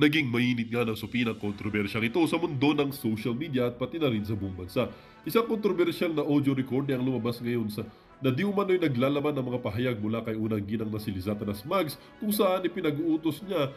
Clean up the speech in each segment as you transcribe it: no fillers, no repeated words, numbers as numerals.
naging mainit nga ng supinang kontrobersyang ito sa mundo ng social media at pati na rin sa buong bansa. Isang kontrobersyal na audio recording ang lumabas ngayon na di umano'y naglalaman ng mga pahayag mula kay unang ginang na si Lizatanas Mags kung saan ipinag-uutos niya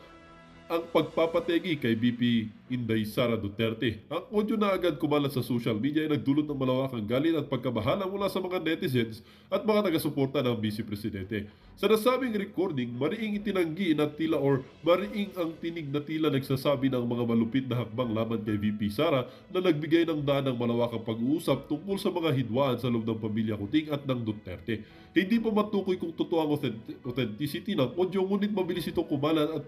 ang pagpapategi kay VP Inday Sara Duterte. Ang audio na agad kumalat sa social media ay nagdulot ng malawakang galit at pagkabahala mula sa mga netizens at mga taga-suporta ng Vice Presidente. Sa nasabing recording, mariing itinanggi na tila mariing ang tinig na tila nagsasabi ng mga malupit na hakbang laban kay VP Sara na nagbigay ng daan ng malawakang pag-uusap tungkol sa mga hidwaan sa loob ng pamilya Kuting at ng Duterte. Hindi pa matukoy kung totoo ang authenticity ng audio, ngunit mabilis itong kumalat at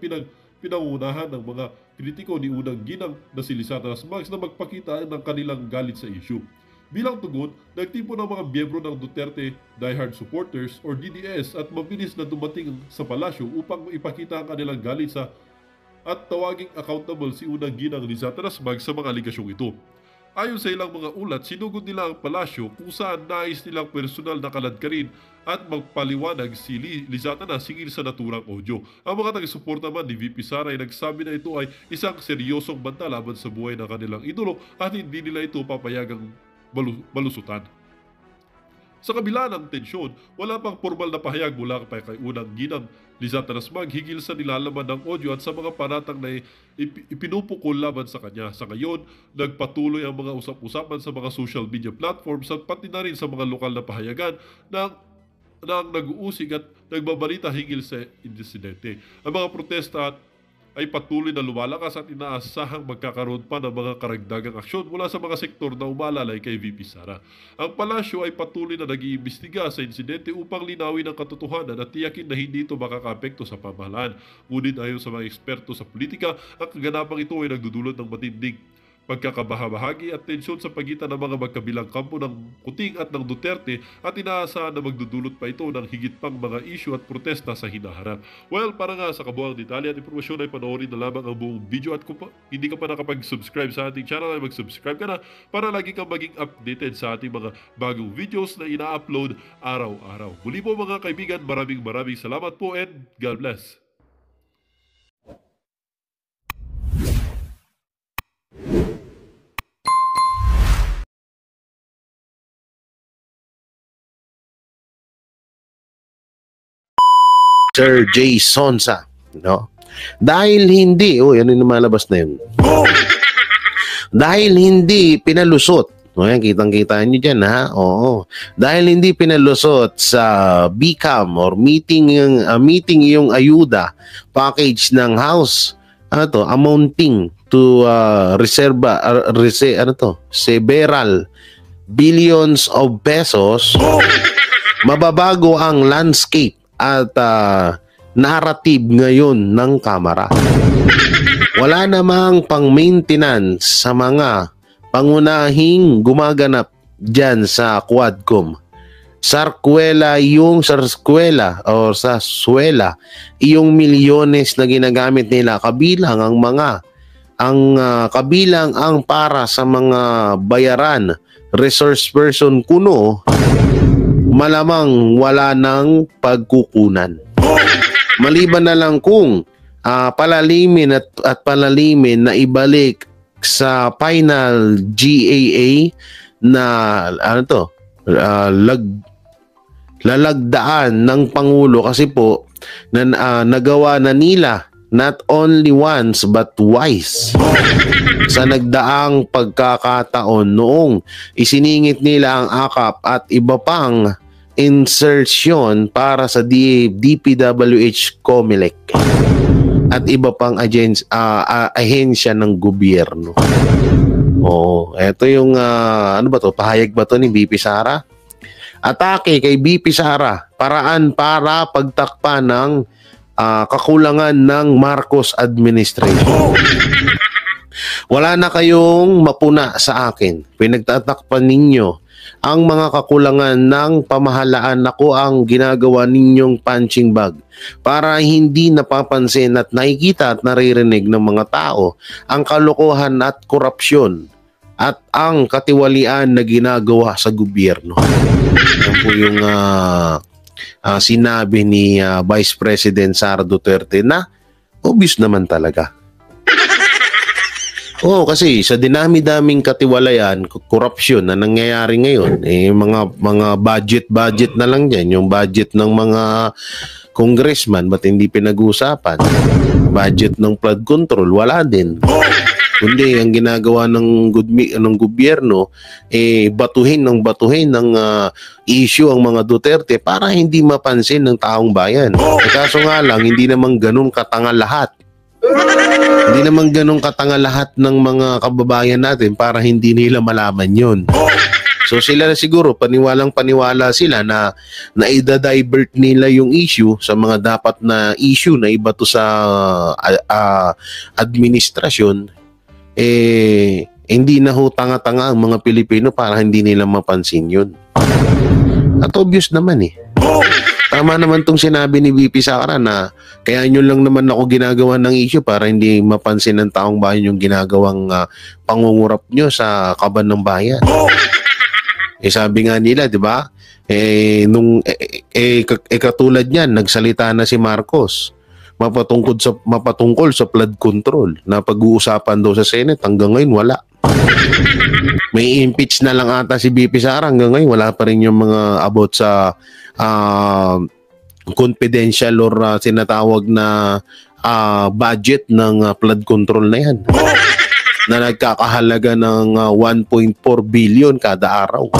pinangunahan ng mga kritiko ni unang ginang na si Lizatanas Mags na magpakita ng kanilang galit sa issue. Bilang tugon, nagtipo ng mga miyembro ng Duterte diehard supporters or DDS at mabilis na dumating sa palasyo upang ipakita ang kanilang galit at tawaging accountable si unang ginang Lizatanas Mags sa mga aligasyong ito. Ayon sa ilang mga ulat, sinugod nila ang palasyo kung saan nais nilang personal na kaladkarin at magpaliwanag si Lizatanas hinggil sa naturang audio. Ang mga taga-suporta naman ni VP Sara ay nagsabi na ito ay isang seryosong banta laban sa buhay ng kanilang idolo at hindi nila ito papayagang balusutan. Sa kabila ng tensyon, wala pang formal na pahayag mula kay unang ginang Lizatanas Mags hinggil sa nilalaman ng audio at sa mga panatang na ipinupukol laban sa kanya. Sa ngayon, nagpatuloy ang mga usap-usapan sa mga social media platforms at pati na rin sa mga lokal na pahayagan ng nag-uusig at nagbabalita hinggil sa insidente. Ang mga protesta ay patuloy na lumalakas at inaasahang magkakaroon pa ng mga karagdagang aksyon mula sa mga sektor na umalalay kay VP Sara. Ang palasyo ay patuloy na nag-iimbestiga sa insidente upang linawin ang katotohanan at tiyakin na hindi ito makakaapekto sa pamahalaan. Ngunit ayon sa mga eksperto sa politika, ang kaganapang ito ay nagdudulot ng matinding pagkakabahabahagi at tensyon sa pagitan ng mga magkabilang kampo ng Kuting at ng Duterte at inaasahan na magdudulot pa ito ng higit pang mga issue at protesta sa hinaharap. Well, para nga sa kabuang detalye at impormasyon ay panoorin na lamang ang buong video at kung hindi ka pa nakapag-subscribe sa ating channel ay mag-subscribe ka na para lagi kang maging updated sa ating mga bagong videos na ina-upload araw-araw. Muli po mga kaibigan, maraming salamat po and God bless. Sir Jay Sonsa, no? Dahil hindi, yan yung lumalabas na yun. Dahil hindi pinalusot, yan, kitang-kita nyo dyan, ha? Oo. Dahil hindi pinalusot sa BCAM or meeting yung ayuda package ng House, amounting to several billions of pesos, mababago ang landscape at narrative ngayon ng Kamara. Wala namang pang-maintenance sa mga pangunahing gumaganap dyan sa Quadcom. Sarkwela o sa swela, yung milyones na ginagamit nila kabilang ang para sa mga bayaran, resource person kuno, malamang wala ng pagkukunan. Maliban na lang kung palalimin at palalimin na ibalik sa final GAA na lalagdaan ng Pangulo kasi po nagawa na nila not only once but twice sa nagdaang pagkakataon noong isiningit nila ang AKAP at iba pang insertion para sa DPWH COMELEC at iba pang ahensya ng gobyerno. Ito yung pahayag ba to ni BP Sara? Atake kay BP Sara, paraan para pagtakpan ng kakulangan ng Marcos administration. Wala na kayong mapuna sa akin. Pinagtatakpan ninyo ang mga kakulangan ng pamahalaan. Ako ang ginagawa ninyong punching bag para hindi napapansin at nakikita at naririnig ng mga tao ang kalokohan at korupsyon at ang katiwalian na ginagawa sa gobyerno. Yan po yung sinabi ni Vice President Sara Duterte na obvious naman talaga. Oo, kasi sa dinami-daming katiwalayan, korupsyon na nangyayari ngayon, mga budget na lang diyan, yung budget ng mga congressman, ba't hindi pinag-uusapan? Budget ng flood control, wala din. Kundi ang ginagawa ng gobyerno, batuhin ng issue ang mga Duterte para hindi mapansin ng taong bayan. Kaso nga lang, hindi naman ganun katanga lahat. Hindi naman ganun katanga lahat ng mga kababayan natin para hindi nila malaman yun. So sila na siguro, paniwalang-paniwala sila na i-divert nila yung issue sa mga dapat na issue na iba to sa administrasyon. Hindi na ho tanga-tanga ang mga Pilipino para hindi nila mapansin yun. At obvious naman Tama naman tong sinabi ni VP Sara na kaya nyo lang naman ako ginagawa ng issue para hindi mapansin ng taong bayan yung ginagawang pangungurap nyo sa kaban ng bayan. Sabi nga nila, di ba? Katulad niyan, nagsalita na si Marcos mapatungkol sa flood control na pag-uusapan daw sa Senate, hanggang ngayon wala. May impeach na lang ata si VP Sara, hanggang ngayon wala pa rin yung mga about sa confidential or sinatawag na budget ng flood control na yan na nagkakahalaga ng 1.4 billion kada araw.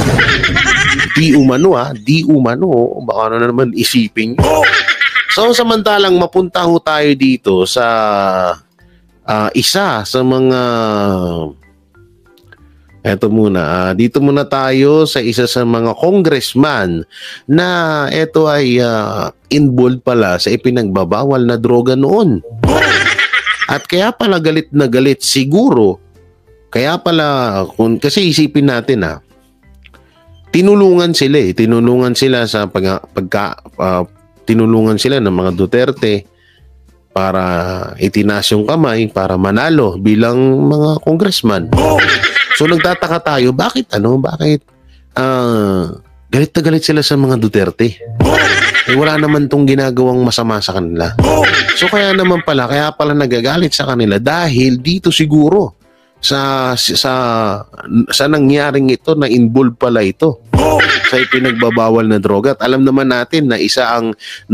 Di umano baka na naman isipin nyo. So samantalang mapunta ho tayo dito sa isa sa mga dito muna tayo sa isa sa mga congressman na ito ay involved pala sa ipinagbabawal na droga noon. At kaya pala galit na galit siguro, kasi isipin natin tinulungan sila sa tinulungan sila ng mga Duterte para itinaas yung kamay para manalo bilang mga congressman. So nagtataka tayo, bakit galit na galit sila sa mga Duterte? Wala naman tong ginagawang masama sa kanila. So kaya pala nagagalit sa kanila dahil dito siguro sa nangyaring ito na involved pala ito sa ipinagbabawal na droga. At alam naman natin na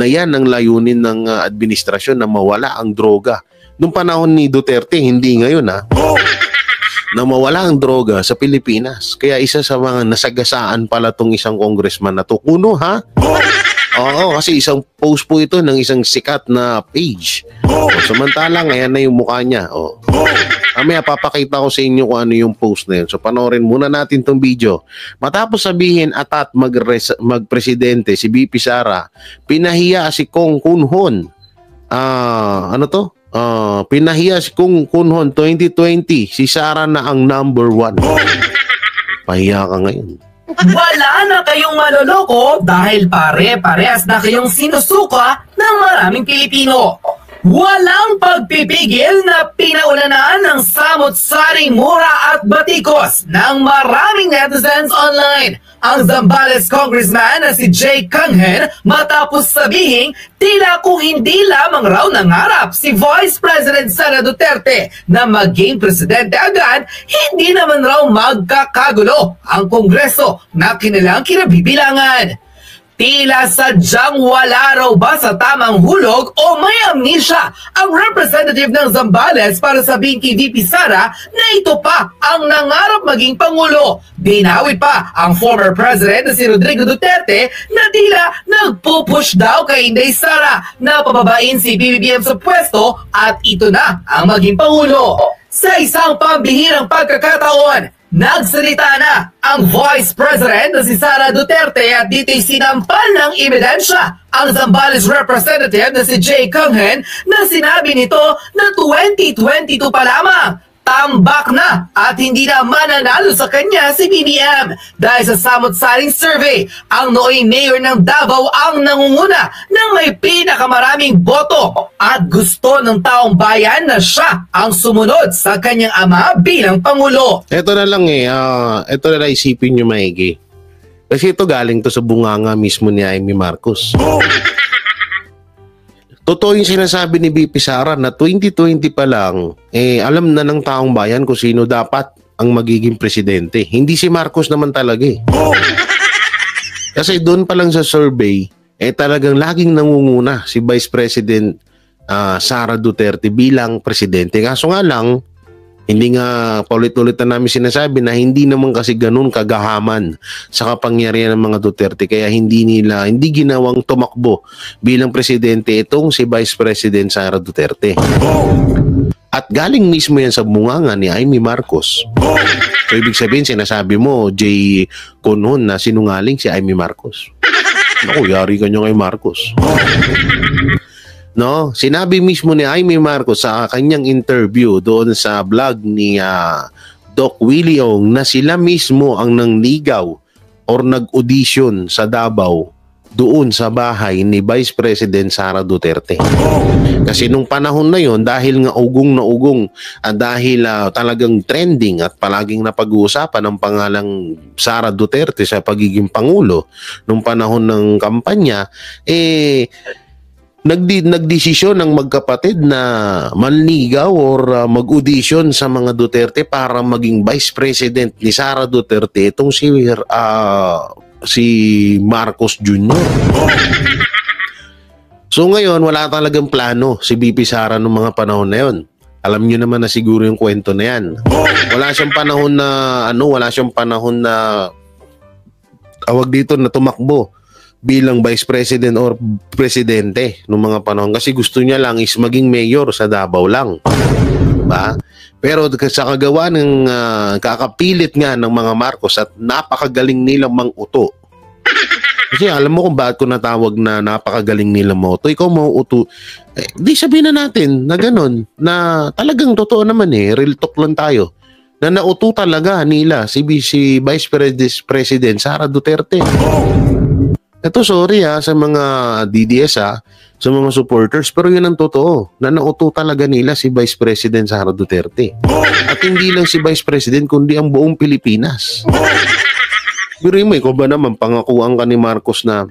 yan ang layunin ng administrasyon na mawala ang droga. Noong panahon ni Duterte, hindi ngayon na mawala ang droga sa Pilipinas. Kaya isa sa mga nasagasaan pala tong isang congressman na to. Kuno Oo, kasi isang post po ito ng isang sikat na page. Samantalang, ayan na yung mukha niya. Mamaya papakita ko sa inyo kung ano yung post na yun. So panoorin muna natin tong video. Matapos sabihin atat magpresidente si VP Sara, pinahiya si Kong Kunhon. Pinahiya si Kong Kunhon 2020. Si Sara na ang number 1. Pahiya ka ngayon. Wala na kayong maloloko dahil pare-parehas na kayong sinusuka ng maraming Pilipino. Walang pagpipigil na pinaunanan ng samot-saring mura at batikos ng maraming netizens online ang Zambales congressman na si Jay Kanghen matapos sabihing tila kung hindi lamang raw nangarap si Vice President Sara Duterte na maging presidente agad, hindi naman raw magkakagulo ang Kongreso na kanilang kinabibilangan. Tila sadyang wala raw ba sa tamang hulog o may amnesia ang representative ng Zambales para sabihin kay VP Sara na ito pa ang nangarap maging Pangulo. Dinawi pa ang former president na si Rodrigo Duterte na tila nagpupush daw kay Inday Sara na pababain si PBBM sa pwesto at ito na ang maging Pangulo. Sa isang pambihirang pagkakataon, nagsalita na ang Vice President na si Sara Duterte at dito'y sinampal ng ebidensya ang Zambales representative na si Jay Kanghen na sinabi nito na 2022 pa lamang tambak na at hindi na mananalo sa kanya si BBM. Dahil sa samot-saring survey, ang nooy mayor ng Davao ang nangunguna ng may pinakamaraming boto at gusto ng taong bayan na siya ang sumunod sa kanyang ama bilang Pangulo. Ito na lang ito na lang isipin nyo maigi. Kasi ito galing to sa bunganga mismo ni Amy Marcos. Totoo yung sinasabi ni BP Sara na 2020 pa lang, alam na ng taong bayan kung sino dapat ang magiging presidente. Hindi si Marcos naman talaga eh. Kasi doon pa lang sa survey, talagang laging nangunguna si Vice President Sara Duterte bilang presidente. Kaso nga lang, hindi nga paulit-ulit na namin sinasabi na hindi naman kasi ganun kagahaman sa kapangyarihan ng mga Duterte. Kaya hindi ginawang tumakbo bilang presidente itong si Vice President Sara Duterte. At galing mismo yan sa bunganga ni Amy Marcos. So ibig sabihin, sinasabi mo, Jay Conhon, na sinungaling si Amy Marcos. Naku, yari ka nyo kay Marcos. No, sinabi mismo ni Amy Marcos sa kanyang interview doon sa vlog ni Doc Willie Ong na sila mismo ang nangligaw or nag-audition sa Davao doon sa bahay ni Vice President Sara Duterte. Kasi nung panahon na yon, dahil nga ugong na ugong at dahil talagang trending at palaging napag-uusapan ang pangalang Sara Duterte sa pagiging Pangulo nung panahon ng kampanya, nagdesisyon ng magkapatid na manligaw or mag-audition sa mga Duterte para maging Vice President ni Sara Duterte itong si Marcos Jr. So ngayon, wala talagang plano si BP Sara noong mga panahon na yun. Alam nyo naman na siguro yung kwento na yan. Wala siyang panahon na tawag dito na tumakbo bilang Vice President or Presidente noong mga panahon. Kasi gusto niya lang is maging mayor sa Davao lang. Diba? Pero sa kagawa ng kakapilit nga ng mga Marcos at napakagaling nilang mang-uto. Kasi alam mo kung bakit ko natawag na napakagaling nilang mang-uto. Ikaw mang-uto. Di sabihin na natin na ganun. Na talagang totoo naman real talk lang tayo. Na nauto talaga nila si Vice President Sara Duterte. Ito, sorry sa mga DDS sa mga supporters, pero yun ang totoo, na nauto talaga nila si Vice President Sara Duterte. At hindi lang si Vice President, kundi ang buong Pilipinas. Pero ikaw ba naman, pangakuan ka ni Marcos na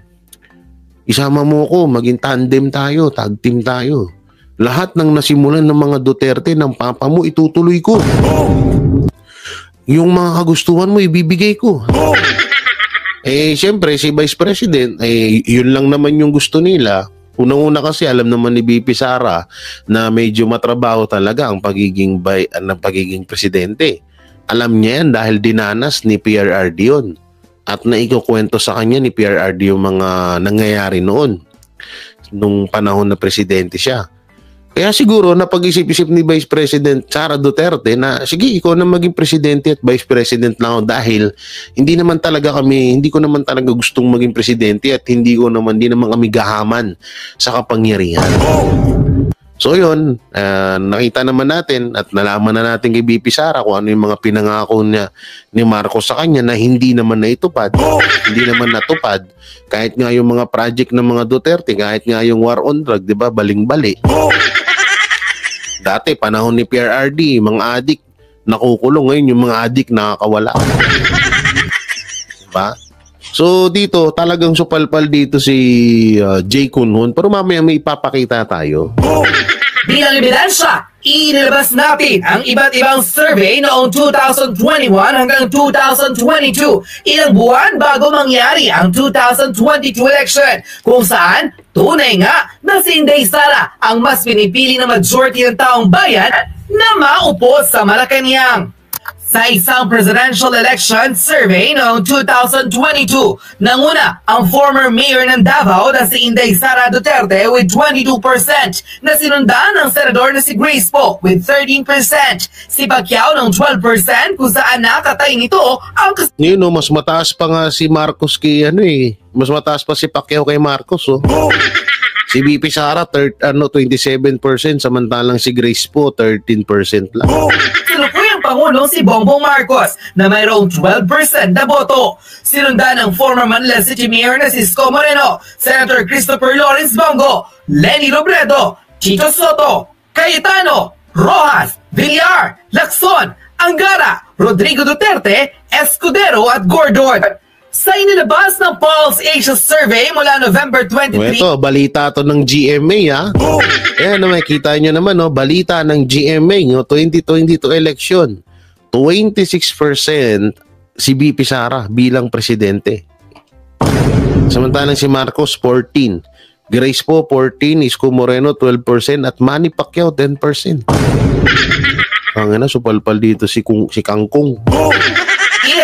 isama mo ko, maging tandem tayo, tag team tayo. Lahat ng nasimulan ng mga Duterte ng papa mo, itutuloy ko. Yung mga kagustuhan mo, ibibigay ko. Siyempre, si Vice President, yun lang naman yung gusto nila. Unang-una kasi, alam naman ni BP Sara na medyo matrabaho talaga ang pagiging presidente. Alam niya yan dahil dinanas ni PRRD yun. At naikukwento sa kanya ni PRRD yung mga nangyayari noon, nung panahon na presidente siya. Kaya siguro napag-isip-isip ni Vice President Sara Duterte na sige, ikaw na maging presidente at Vice President lang ako dahil hindi ko naman talaga gustong maging presidente at hindi naman kami gahaman sa kapangyarihan. So yun, nakita naman natin at nalaman na natin kay BP Sara kung ano yung mga pinangako niya ni Marcos sa kanya na hindi naman naitupad, hindi naman natupad. Kahit nga yung mga project ng mga Duterte, kahit nga yung war on drug, di ba, baling-bali. Dati, panahon ni PRRD, mga adik nakukulong, ngayon yung mga adik nakakawala. Diba? So dito, talagang supalpal dito si Jay Conhon, pero mamaya may ipapakita tayo. Bilang ebidensya, inilabas natin ang iba't ibang survey noong 2021 hanggang 2022, ilang buwan bago mangyari ang 2022 election, kung saan tunay nga na si Inday Sara ang mas pinipili ng majority ng taong bayan na maupo sa Malacanang. Sa isang presidential election survey noong 2022, nanguna ang former mayor ng Davao na si Inday Sara Duterte with 22%, na sinundan ng senador na si Grace Poe with 13%, si Pacquiao ng 12%, kung saan nakatay nito ang mas mataas pa nga si Marcos kay mas mataas pa si Pacquiao kay Marcos. Si BP Sara 27%, samantalang si Grace Poe 13% lang. Sinukuyang Pangulong si Bongbong Marcos na mayroong 12% na boto. Sinundan ng former Manila City Mayor na si Isko Moreno, Senator Christopher Lawrence Bongo, Lenny Robredo, Chicho Soto, Cayetano, Rojas, Villar, Lacson, Angara, Rodrigo Duterte, Escudero at Gordon. Sa inilabas ng Pulse Asia Survey mula November 23, Ito, balita to ng GMA ha. Ayan, makikita nyo naman, no, balita ng GMA, no, 2022 election. 26% si BP Sara bilang presidente. Samantalang si Marcos, 14%. Grace po, 14%. Isko Moreno, 12%. At Manny Pacquiao, 10%. Ang supalpal dito si Kangkong.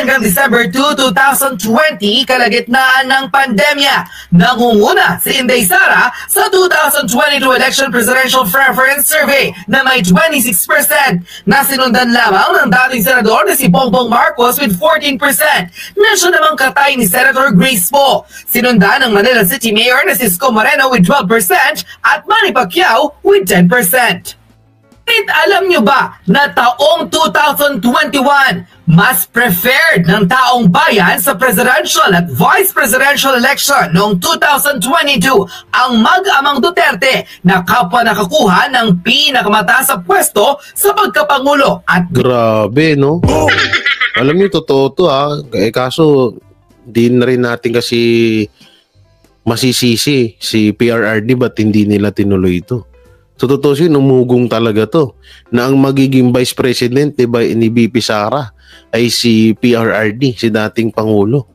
hanggang December 2, 2020, kalagitnaan ng pandemya. Nangunguna si Inday Sara sa 2022 Election Presidential Preference Survey na may 26%, na sinundan lamang ng dating senador na si Bongbong Marcos with 14%, na siya namang katay ni Senator Grace Poe. Sinundan ng Manila City Mayor na si Isko Moreno with 12% at Manny Pacquiao with 10%. Alam nyo ba na taong 2021, mas preferred ng taong bayan sa presidential at vice presidential election noong 2022 ang mag-amang Duterte na kapwa nakakuha ng pinakamataas sa pwesto sa pagkapangulo at Grabe, no? Alam niyo, totoo to ha. Kaso, di na rin natin kasi masisisi si PRRD ba't hindi nila tinuloy ito. So, totoo siya, umugong talaga to. Na ang magiging vice president ni BP Sara ay si PRRD, si dating Pangulo.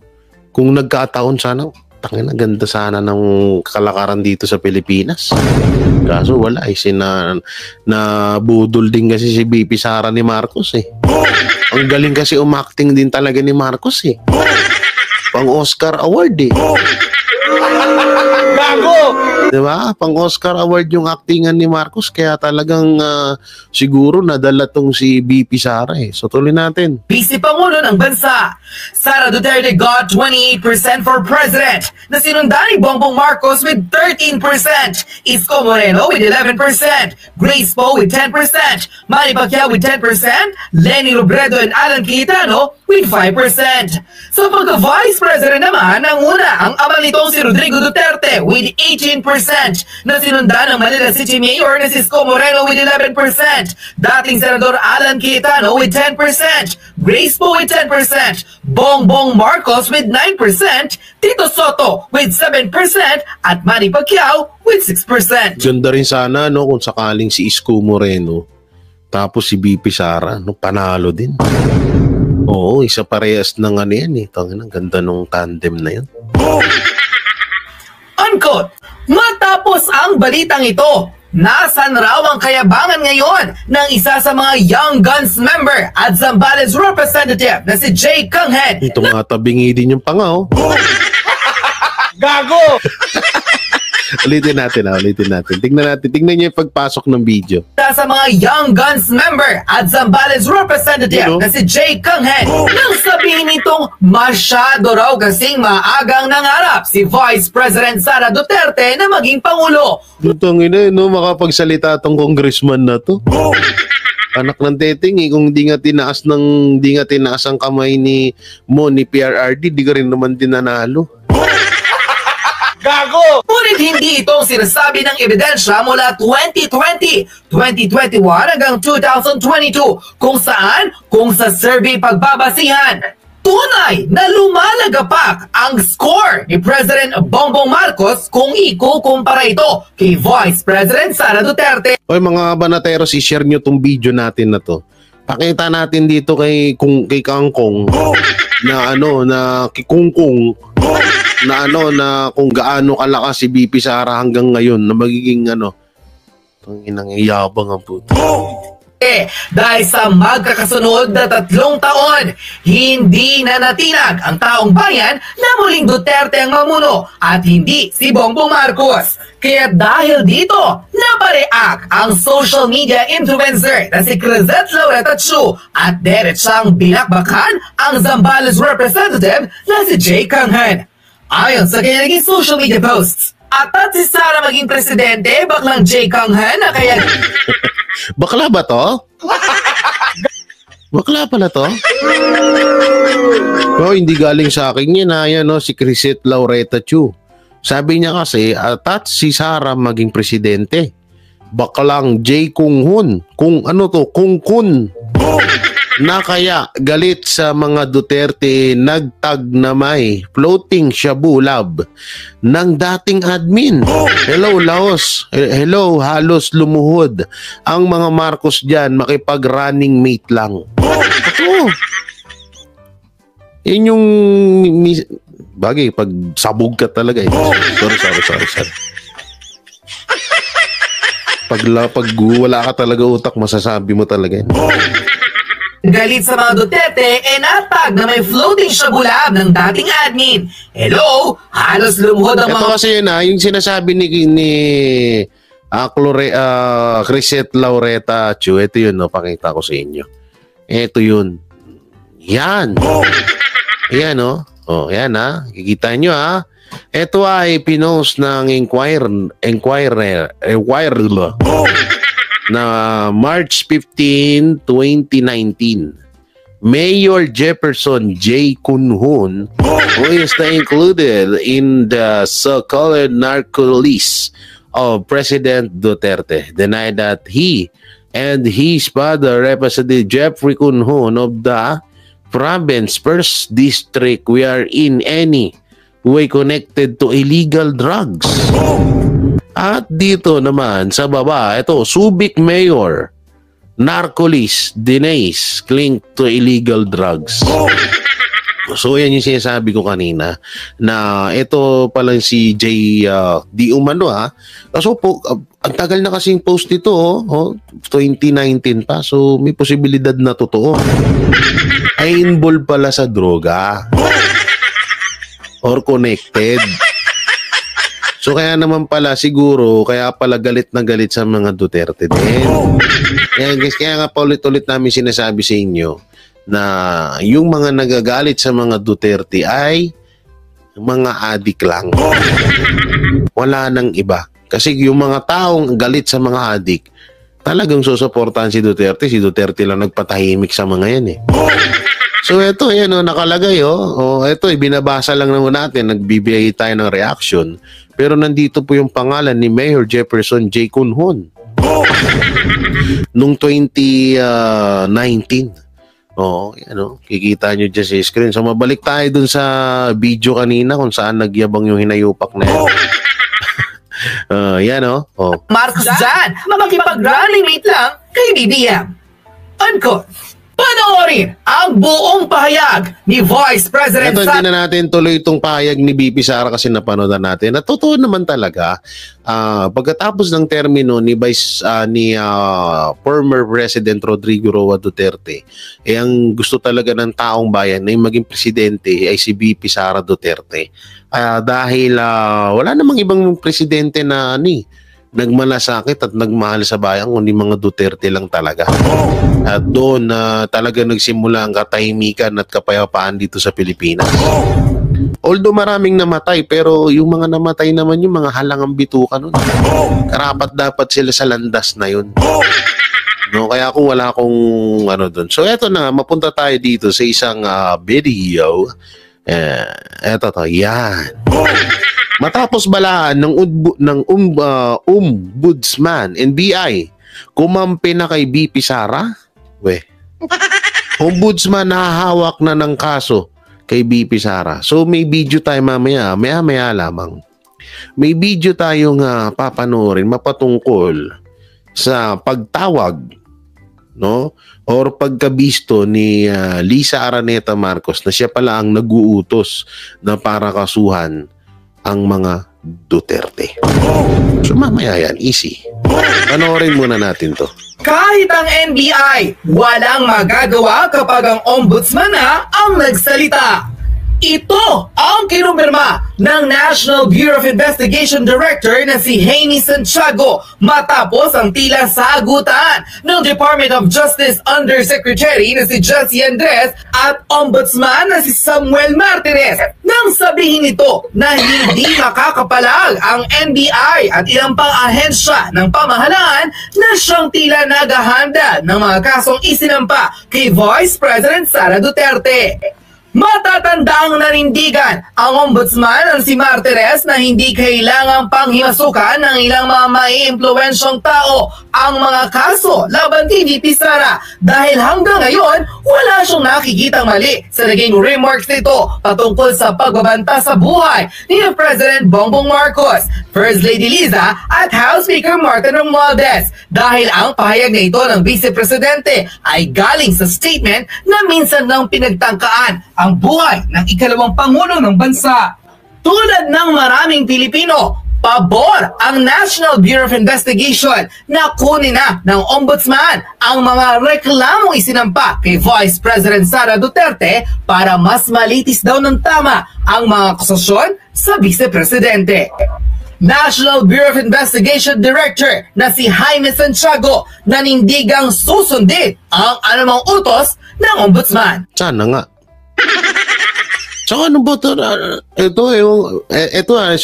Kung nagkataon sana, tangina, ganda sana ng kalakaran dito sa Pilipinas. Kaso wala, na budol din kasi si BP Sara ni Marcos eh. Ang galing kasi umacting din talaga ni Marcos eh. Pang-Oscar Award eh. Gago! Diba? Pang-Oscar Award yung actingan ni Marcos, kaya talagang siguro nadala tong si BP Sara eh. So tuloy natin. Vice Pangulo ng bansa. Sara Duterte got 28% for president, na sinundan ni Bongbong Marcos with 13%, Isko Moreno with 11%, Grace Poe with 10%, Manny Pacquiao with 10%, Lenny Robredo and Alan Cayetano with 5%. Sa pagka-vice president naman, ang una ang ama nitong si Rodrigo Duterte with 18%, na sinundan ng Manila City Mayor na si Isko Moreno with 11%, dating Senador Alan Cayetano with 10%, Grace Poe with 10%, Bongbong Marcos with 9%, Tito Soto with 7%, at Manny Pacquiao with 6%. Ganda rin sana no kung sakaling si Isko Moreno tapos si BP Sara, no, panalo din. Oo, isa parehas ng ano yan eh. Ang ganda nung tandem na yan. Unquote. Matapos ang balitang ito, nasan raw ang kayabangan ngayon ng isa sa mga Young Guns member at Zambales representative na si Jay Kanghen? Ito nga tabingi din yung panga oh. Gago! Ulitin natin. Tingnan niyo yung pagpasok ng video. Sa mga Young Guns member at Zambales representative na si Jay Kanghen, nang sabihin nitong masyado raw kasing maagang nangarap si Vice President Sara Duterte na maging Pangulo. Itong ina, no, makapagsalita tong congressman na to. Anak ng teting eh, kung di nga tinaas ang kamay ni PRRD, di ka rin naman din nanalo. Gago! Ngunit hindi itong sinasabi ng ebidensya mula 2020, 2021 hanggang 2022 kung sa survey pagbabasihan. Tunay na lumalagapak ang score ni President Bongbong Marcos kung ikukumpara ito kay Vice President Sara Duterte. Oy mga banateros, i-share nyo tong video natin na to. Pakita natin dito kay Kangkong na kikungkong na kung gaano kalakas si BP Sara hanggang ngayon na magiging tanginang iyabang ang puto. Dahil sa magkakasunod na 3 taon, hindi na natinag ang taong bayan na muling Duterte ang mamuno at hindi si Bongbong Marcos. Kaya dahil dito, napareact ang social media influencer na si Crisette Laureta Chu at diretsang binakbakan ang Zambales representative na si Jay Kanghen. Ayon sa kanya naging social media posts, at si Sara maging presidente, baklang Jay Kanghen na kaya... Bakla ba to? Bakla pala to? No, hindi galing sa akin yan ha. Yan, no, si Crisette Laureta Chu. Sabi niya kasi, at si Sara maging presidente. Baklang Jay Kung Hun. Kung ano to? Kung Kun. na kaya galit sa mga Duterte nagtagnamay floating shabu lab ng dating admin. Hello Laos, hello halos lumuhod ang mga Marcos dyan, makipag-running mate lang. Ito. Yun yung bagay pag sabog ka talaga eh. Sorry. Pag wala ka talaga utak, masasabi mo talaga yun. Galit sa mga Duterte e natag na may floating shabulab ng dating admin. Hello, halos lumuhod ang Ito mga... kasi yun yung sinasabi ni Crisette Laureta Chu. Ito yun, no, pakita ko sa inyo. Ito yun. Yan. Ayan, no? Oh, yan, ha? Kikita nyo, ha? Ito ay pinost ng Enquirer na March 15, 2019. Mayor Jefferson J. Kunhun, who is included in the so-called narco list of President Duterte, denied that he and his father, Representative Jeffrey Kunhun of the province first district, we are in any way connected to illegal drugs. At dito naman sa baba, ito, Subic Mayor, narco-list, denies linked to illegal drugs. So yan yung sinasabi ko kanina na ito palang si J. Di Umano Kaso po, ang tagal na kasing post ito 2019 pa. So may posibilidad na totoo. Ay involved pala sa droga. Or connected. So kaya naman pala siguro, kaya pala galit na galit sa mga Duterte din. Kaya nga pa ulit-ulit namin sinasabi sa inyo na yung mga nagagalit sa mga Duterte ay mga adik lang. Wala nang iba. Kasi yung mga taong galit sa mga adik, talagang susuportahan si Duterte. Si Duterte lang nagpatahimik sa mga yan eh. So ito, yan nakalagay ito, binabasa lang naman natin, nagbibigay tayo ng reaction. Pero nandito po yung pangalan ni Mayor Jefferson J. Kunhun. Nung 2019. Kikita nyo dyan sa screen. So mabalik tayo dun sa video kanina kung saan nagyabang yung hinayupak na yan. Marcos dyan, makipag-running mate lang kay BBM. Unquote. Panoorin ang buong pahayag ni Vice President Sara. Hindi na natin tuloy itong pahayag ni BP Sara kasi napanood natin. At totoo naman talaga, pagkatapos ng termino ni former President Rodrigo Roa Duterte, ang gusto talaga ng taong bayan na yung maging presidente ay si BP Sara Duterte. Dahil wala namang ibang presidente na nagmalasakit at nagmahal sa bayan kundi mga Duterte lang talaga. At doon talaga nagsimula ang katahimikan at kapayapaan dito sa Pilipinas. Although maraming namatay, pero yung mga namatay naman yung mga halangang bituka nun. Karapat dapat sila sa landas na yun. Kaya kung wala akong doon. So eto na, mapunta tayo dito sa isang video. Eto to, yan. Matapos balaan ng Ombudsman NBI, kumampi na kay BP Sara. Ombudsman nahahawak na ng kaso kay BP Sara. So may video tayo maya lamang. May video tayong papanoorin mapatungkol sa pagtawag or pagkabisto ni Lisa Araneta Marcos na siya pala ang nag-uutos na para kasuhan ang mga Duterte. So mamaya yan, easy. Panoorin muna natin to. Kahit ang NBI, walang magagawa kapag ang ombudsman na ang nagsalita. Ito ang kinumpirma ng National Bureau of Investigation Director na si Jaime Santiago matapos ang tila sagutan ng Department of Justice Undersecretary na si Jessie Andres at Ombudsman na si Samuel Martinez nang sabihin nito na hindi makakapalag ang NBI at ilang pang ahensya ng pamahalaan na siyang tila naghahanda ng mga kasong isinampa kay Vice President Sara Duterte. Matatandang nanindigan ang ombudsman si Martinez na hindi kailangang panghimasukan ng ilang mga maiimpluwensyong tao ang mga kaso laban kay VP Sara dahil hanggang ngayon wala siyang nakikitang mali sa naging remarks nito patungkol sa pagbabanta sa buhay ni President Bongbong Marcos, First Lady Liza at House Speaker Martin Romualdez dahil ang pahayag na ito ng Vice Presidente ay galing sa statement na minsan nang pinagtangkaan ang buhay ng ikalawang Pangulo ng bansa. Tulad ng maraming Pilipino, pabor ang National Bureau of Investigation na kunin na ng Ombudsman ang mga reklamong isinampa kay Vice President Sara Duterte para mas malitis daw ng tama ang mga akusasyon sa Vice Presidente. National Bureau of Investigation Director na si Jaime Santiago nanindigang susundin ang anumang utos ng Ombudsman. Sana nga. So ano ba ito?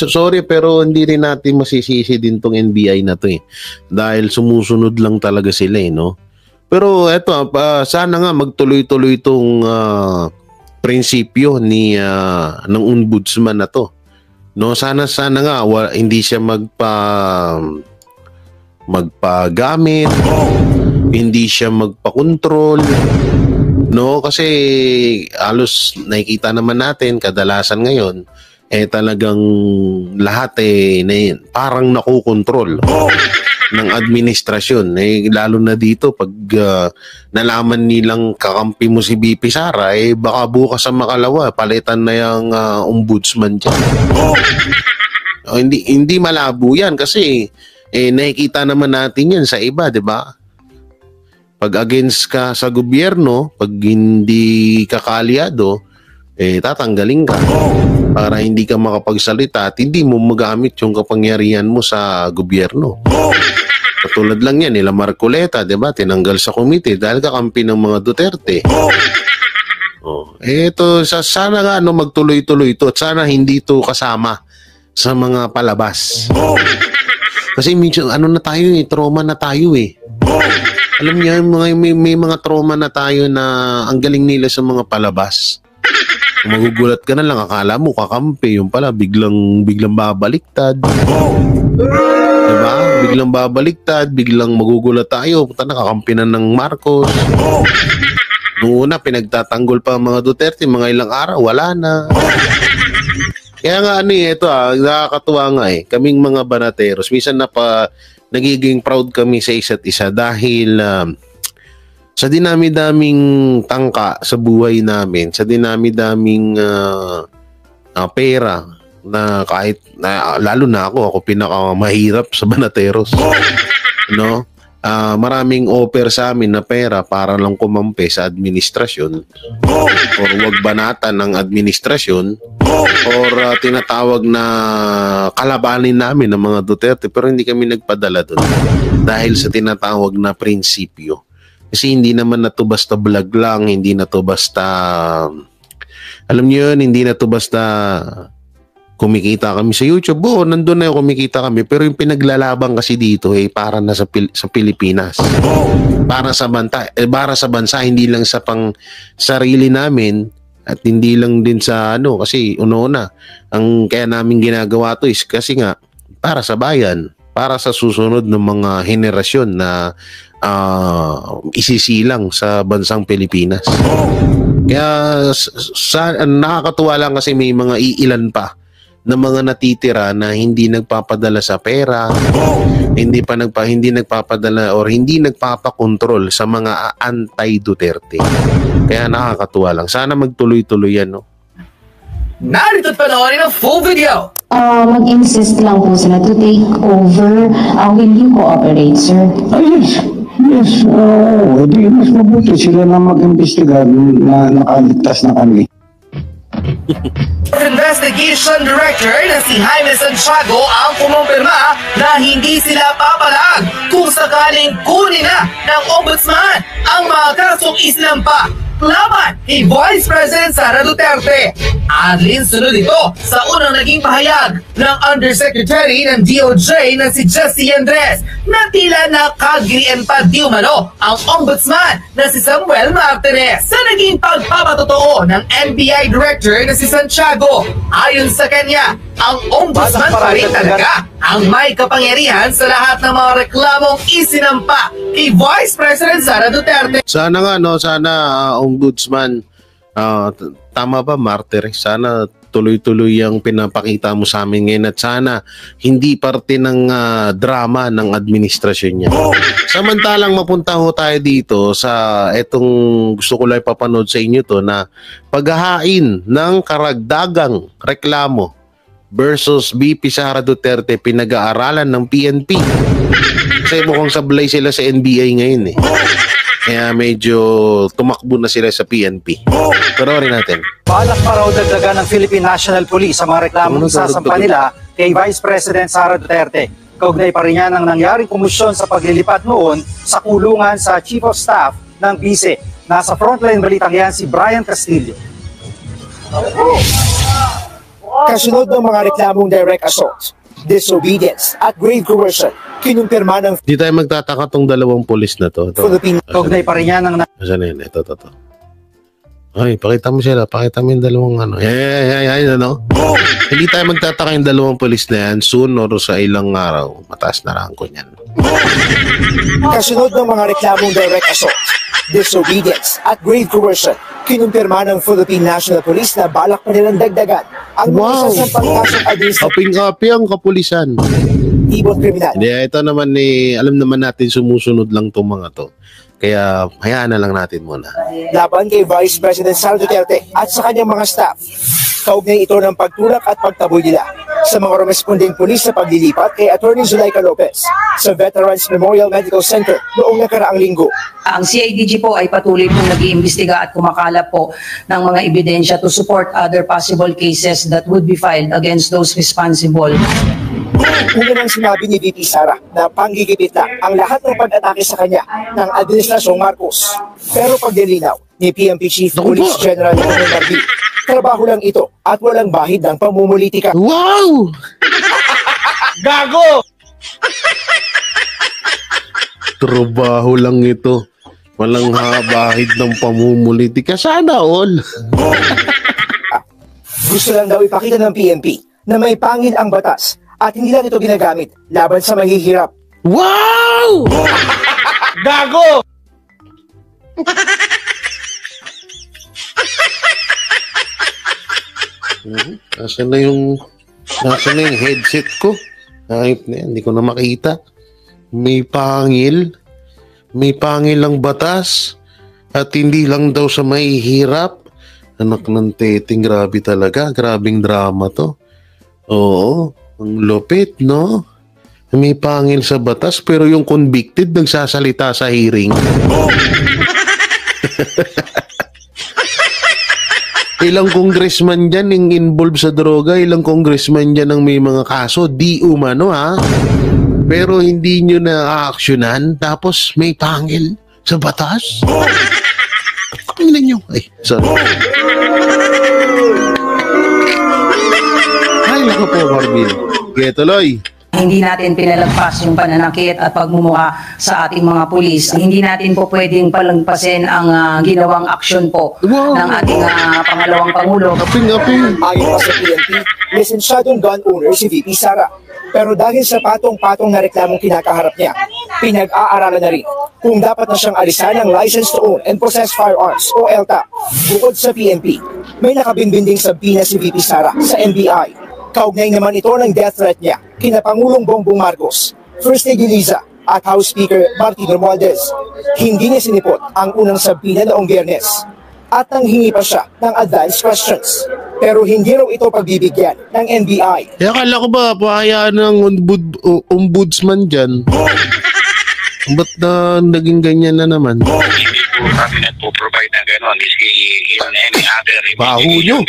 Sorry pero hindi rin natin masisisi din tong NBI na to eh. Dahil sumusunod lang talaga sila eh, no? Pero eto, sana nga magtuloy-tuloy itong prinsipyo ng ombudsman na to. No, sana nga hindi siya magpagamit, hindi siya magpakontrol. No, kasi halos nakikita naman natin kadalasan ngayon talagang lahat parang nakokontrol ng administrasyon. Lalo na dito pag nalaman nilang kakampi mo si BP Sara, baka bukas sa makalawa palitan na yung ombudsman dyan. Hindi malabo yan kasi nakikita naman natin yan sa iba, di ba? Pag against ka sa gobyerno, pag hindi ka kaalyado, tatanggalin ka para hindi ka makapagsalita at hindi mo magamit yung kapangyarihan mo sa gobyerno. Katulad lang yan, nila Marcoleta, diba? Tinanggal sa komite dahil kakampi ng mga Duterte. Ito, sana nga magtuloy-tuloy ito at sana hindi ito kasama sa mga palabas. Kasi minsan, na tayo trauma na tayo eh. Alam niyo, may mga trauma na tayo na ang galing nila sa mga palabas. Magugulat ka na lang, akala mo kakampi, yung pala biglang babaliktad. Diba? Biglang babaliktad, biglang magugulat tayo, punta na kakampi na ng Marcos. Noong una, pinagtatanggol pa ang mga Duterte, mga ilang araw, wala na. Kaya nga ito nakakatuwa nga kaming mga banateros, minsan nagiging proud kami sa isa't isa dahil sa dinami-daming tangka sa buhay namin, sa dinami-daming pera na kahit lalo na ako pinakamahirap sa banateros. No? Maraming offer sa amin na pera para lang kumampi sa administrasyon or wag banatan ng administrasyon or tinatawag na kalabanin namin ng mga Duterte pero hindi kami nagpadala doon dahil sa tinatawag na prinsipyo. Kasi hindi naman na to basta vlog lang, hindi na to basta alam niyo yun, hindi na to basta kumikita kami sa YouTube. Nandun na yung kumikita kami. Pero yung pinaglalabang kasi dito para na sa Pilipinas. Para sa bansa, hindi lang sa pang sarili namin at hindi lang din sa kasi una, ang kaya namin ginagawa to is kasi nga para sa bayan, para sa susunod ng mga henerasyon na isisilang sa bansang Pilipinas. Kaya nakakatuwa lang kasi may mga iilan pa na mga natitira na hindi nagpapadala sa pera, hindi nagpapadala or hindi nagpapakontrol sa mga anti-Duterte. Kaya nakakatuwa lang. Sana magtuloy-tuloy yan, no? Narito't panoorin ang full video! Mag-insist lang po sila to take over. Will you cooperate, sir? Yes. Di mas mabuti sila na mag-imbestiga na nakaligtas na kami. Investigation Director na si Jaime Santiago ang kumumpirma na hindi sila papalag kung sakaling kunin na ng Ombudsman ang mga kasong isinampa laban kay Vice President Sara Duterte. At sunod ito sa unang naging pahayag ng Undersecretary ng DOJ na si Jessie Andres na tila nakagrian pa di umano ang Ombudsman na si Samuel Martinez sa naging pagpapatotoo ng NBI Director na si Santiago. Ayon sa kanya, ang Ombudsman pa rin talaga ang may kapangyarihan sa lahat ng mga reklamong isinampa kay Vice President Sara Duterte. Sana nga, no? Sana, Ombudsman, tama ba, Martyr? Sana tuloy-tuloy ang pinapakita mo sa amin ngayon at sana hindi parte ng drama ng administrasyon niya. Samantalang mapunta ho tayo dito sa etong gusto ko lang ipapanood sa inyo to na paghahain ng karagdagang reklamo versus BP Sara Duterte pinag-aaralan ng PNP. Kasi mukhang sablay sila sa NBI ngayon eh. Kaya medyo tumakbo na sila sa PNP. Panoorin natin. Balak pa raw dagdagan ng Philippine National Police sa mga reklamong isasampa nila kay Vice President Sara Duterte. Kaugnay pa rin yan ang nangyaring komisyon sa paglilipat noon sa kulungan sa Chief of Staff ng BICE. Nasa frontline balitang yan si Brian Castillo. Kasunod ng mga reklamong direct assault, disobedience at grave coercion, kinumpirma ng Di tayo magtataka tong dalawang polis na to. Philippine. Kaugnay pa rin yan ang Asan na yun? Ito. Ay, pakita mo sila. Pakita mo yung dalawang ano. Ano? Hindi tayo magtataka yung dalawang polis na yan. Soon or sa ilang araw, mataas na ranko niyan. Kasunod ng mga reklamong direct assault, disobedience at grave coercion, kinumpirma ng Philippine National Police na balak pa nilang dagdagan ang mga sasampang kasong administratibo Kaping-kapi ang kapulisan. kriminal. Hindi, ito naman alam naman natin sumusunod lang itong mga to. Kaya hayaan na lang natin muna. Laban kay Vice President Sara Duterte at sa kanyang mga staff. Kaugnay ito ng pagtulak at pagtaboy nila sa mga responding pulis sa paglilipat kay Attorney Zuleika Lopez sa Veterans Memorial Medical Center noong nakaraang linggo. Ang CIDG po ay patuloy pong nag-iimbestiga at kumakalap po ng mga ebidensya to support other possible cases that would be filed against those responsible. Una nang sinabi ni VP Sara na panggigipit lang ang lahat ng pag-atake sa kanya ng Administrasyong Marcos. Pero pagdilinaw ni PNP Chief Police General Romel Marvi, trabaho lang ito at walang bahid ng pamumulitika. Wow! Gago! Trabaho lang ito. Walang habahid ng pamumulitika. Sana all. Gusto lang daw ipakita ng PNP na may pangil ang batas at hindi lang ito ginagamit laban sa mahihirap. Wow! Gago! Nasaan na yung headset ko? Ayop na yan, hindi ko na makita. May pangil ang batas at hindi lang daw sa mahihirap. Anak ng teting, grabe talaga, grabing drama to. Oo, ang lupit, no? May pangil sa batas pero yung convicted nagsasalita sa hearing. Ilang congressman dyan yung involved sa droga, ilang congressman dyan ang may mga kaso, di umano ha. Pero hindi nyo na-actionan, tapos may pangil sa batas. Pangilan nyo. Ay, sorry. Ay, naku po, Marvin. Kaya tuloy. Hindi natin pinalagpas yung pananakit at pagmumuka sa ating mga pulis. Hindi natin po pwedeng palagpasin ang ginawang aksyon po ng ating pangalawang Pangulo. Ayon pa sa PNP, lisensyadong gun owner si VP Sara. Pero dahil sa patong-patong na reklamong kinakaharap niya, pinag-aaralan na rin kung dapat na siyang alisan ng License to Own and Possess Firearms o ELTA. Bukod sa PNP, may nakabinbinding sabina si VP Sara sa NBI. Kaugnay naman ito ng death threat niya kina Pangulong Bongbong Marcos, First Lady Liza at House Speaker Martin Romualdez. Hindi niya sinipot ang unang sabina noong Biyernes at nanghingi pa siya ng advance questions. Pero hindi raw ito pagbibigyan ng NBI. Kaya akala ko ba pahayaan ng ombudsman dyan? Ba't na naging ganyan na naman? Cabinet to provide na gano'n in any other Baho nyo.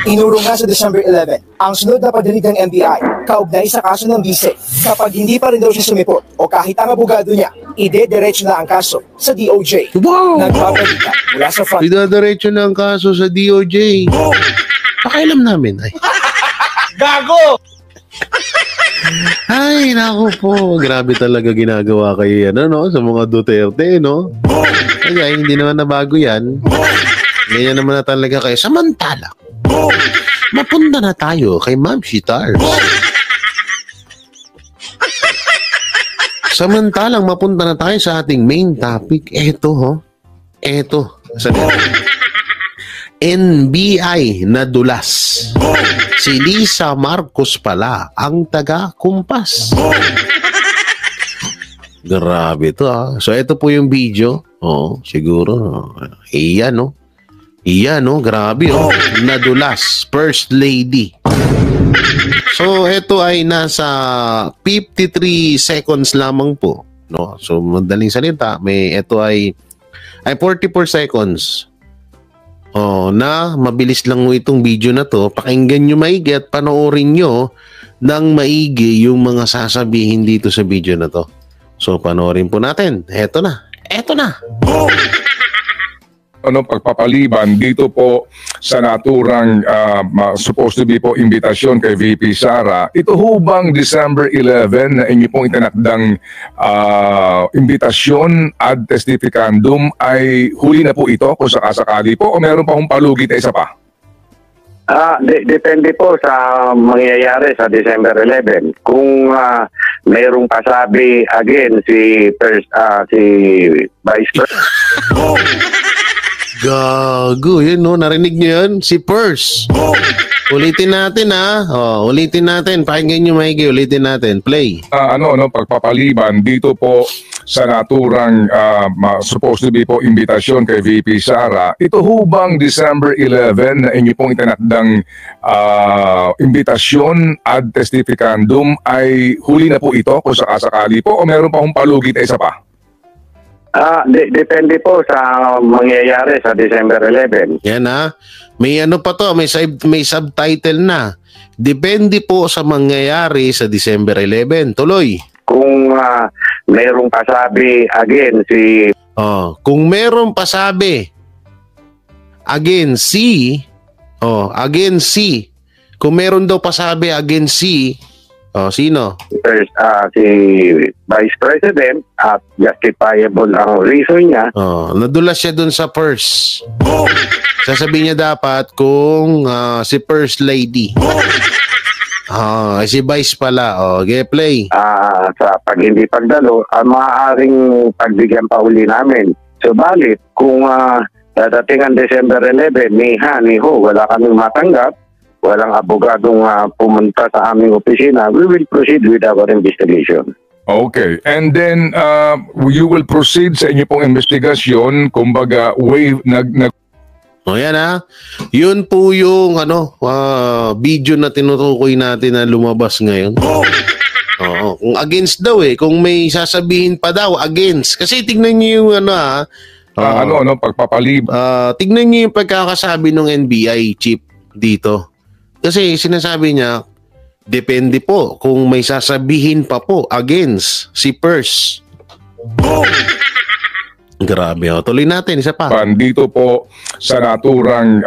Inurong nga sa December 11 ang sunod na pagdinig ng NBI kaugnay sa kaso ng bise. Kapag hindi pa rin daw siya sumipot o kahit ang abogado niya, ide-diretso na ang kaso sa DOJ. Wow! Nagpapadita mula sa front. Idadiretso na ang kaso sa DOJ. Pakialam namin. Ay. Gago! Ay, naku po. Grabe talaga ginagawa kay no, sa mga Duterte, no? Kaya hindi naman nabago yan. Ganyan naman na talaga kayo. Samantala, mapunta na tayo kay Ma'am Shitars. Samantalang mapunta na tayo sa ating main topic. Eto, Eto. NBI na dulas. Si Lisa Marcos pala ang taga-kumpas. Grabe to So ito po yung video. Siguro. Iyan grabe nadulas. First Lady. So ito ay nasa 53 seconds lamang po. No? So madaling salita, ito ay 44 seconds. Na mabilis lang itong video na to. Pakinggan nyo maigi at panoorin nyo ng maigi yung mga sasabihin dito sa video na to. So panoorin po natin. Eto na. Pagpapaliban dito po sa naturang supposed to be po imbitasyon kay VP Sara, ito ho bang December 11 na inyo pong itinakdang imbitasyon ad testificandum ay huli na po ito kung sakasakali po o meron pa hong palugit na isa pa? Depende po sa mangyayari sa December 11. Kung mayroong pasabi again si Vice President. Gago, yun narinig niyo yun? Si Purse. Ulitin natin ulitin natin. Pakinggan nyo maigi, ulitin natin. Play. Pagpapaliban dito po sa naturang supposed to be po imbitasyon kay VP Sara, ito ho bang December 11 na inyo pong itinakdang imbitasyon ad testificandum ay huli na po ito kung sakasakali po o meron pa hong palugit na isa pa? Depende po sa mangyayari sa December 11. Yan may pa to, may subtitle na. Depende po sa mangyayari sa December 11. Tuloy. Kung mayroong pasabi again si kung mayroong pasabi again si kung meron daw pasabi again si sino? First, si Vice President at justifiable ang reason niya. Nadulas siya dun sa purse. Sasabihin niya dapat kung si First Lady. Si Vice pala. Play. Sa pag hindi pagdalo, maaaring pagbigyan pa uli namin. Subalit, kung dadating ang December 11, ni ho, wala kaming matanggap, walang abogadong pumunta sa aming opisina, we will proceed with our investigation. Okay. And then, you will proceed sa inyo pong investigasyon, kumbaga, yan yun po yung video na tinutukoy natin na lumabas ngayon. Kung against daw kung may sasabihin pa daw, against. Kasi tignan niyo yung pagpapalib. Tignan niyo yung pagkakasabi ng NBI chief dito. Kasi sinasabi niya, depende po kung may sasabihin pa po against si Purse. Grabe. Tuloy natin, isa pa. Dito po sa naturang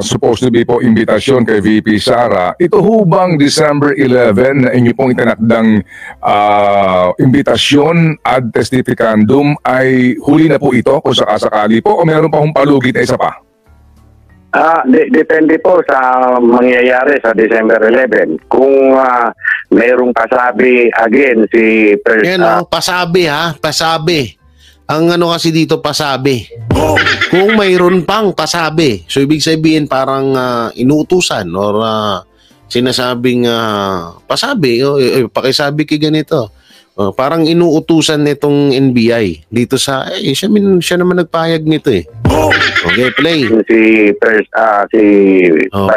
supposed to be po imbitasyon kay VP Sara, ito ho bang December 11 na inyo pong itinakdang imbitasyon ad testificandum ay huli na po ito kung sakasakali po o meron pa hong palugit na isa pa? Depende po sa mangyayari sa December 11. Kung mayroong pasabi again si pasabi pasabi. Ang kasi dito pasabi. Kung mayroon pang pasabi. So ibig sabihin parang inuutusan or sinasabing pasabi, pakisabi kay ganito. Parang inuutusan nitong NBI dito sa siya naman nagpahayag nito Okay, play. Si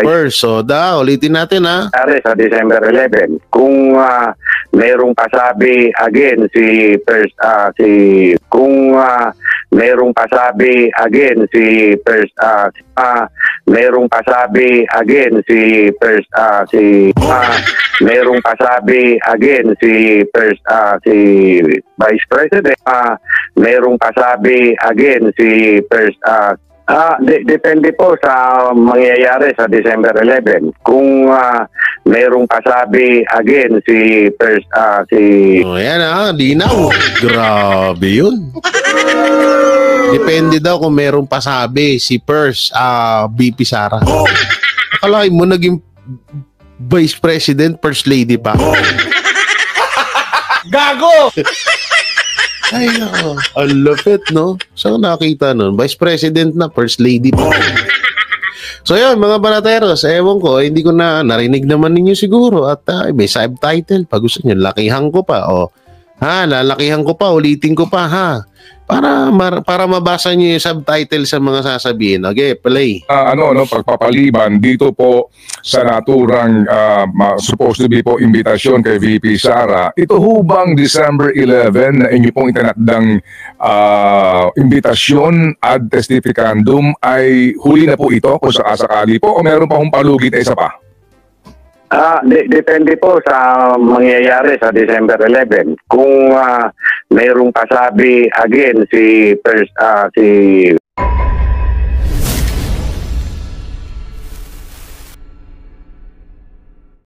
First. So ulitin natin sa December 11. Kung mayroong pasabi again kung merong pasabi again si merong pasabi again si merong pasabi again si Vice President, merong pasabi again si depende po sa mangyayari sa December 11. Kung merong pasabi again si Ayan linaw. Grabe yun. Depende daw kung merong pasabi si VP Sara. Akalain mo naging Vice President, First Lady pa. Gago! Ay, nako. Ang lupit, no? Saan nakita nun? Vice President na, First Lady pa. So yun, mga banateros, ewan ko, hindi ko na narinig naman ninyo siguro at may subtitle pa. Gusto nyo, lakihan ko pa. O, lalakihan ko pa, ulitin ko pa, ha? Para mabasa nyo yung subtitle sa mga sasabihin. Okay, play. Pagpapaliban dito po sa naturang supposed to be po imbitasyon kay VP Sara. Ito hubang December 11 na inyo pong itinakdang imbitasyon ad testificandum ay huli na po ito kung sakasakali po o meron pa hong palugit na isa pa? Depende po sa mangyayari sa December 11. Kung merong pasabi again si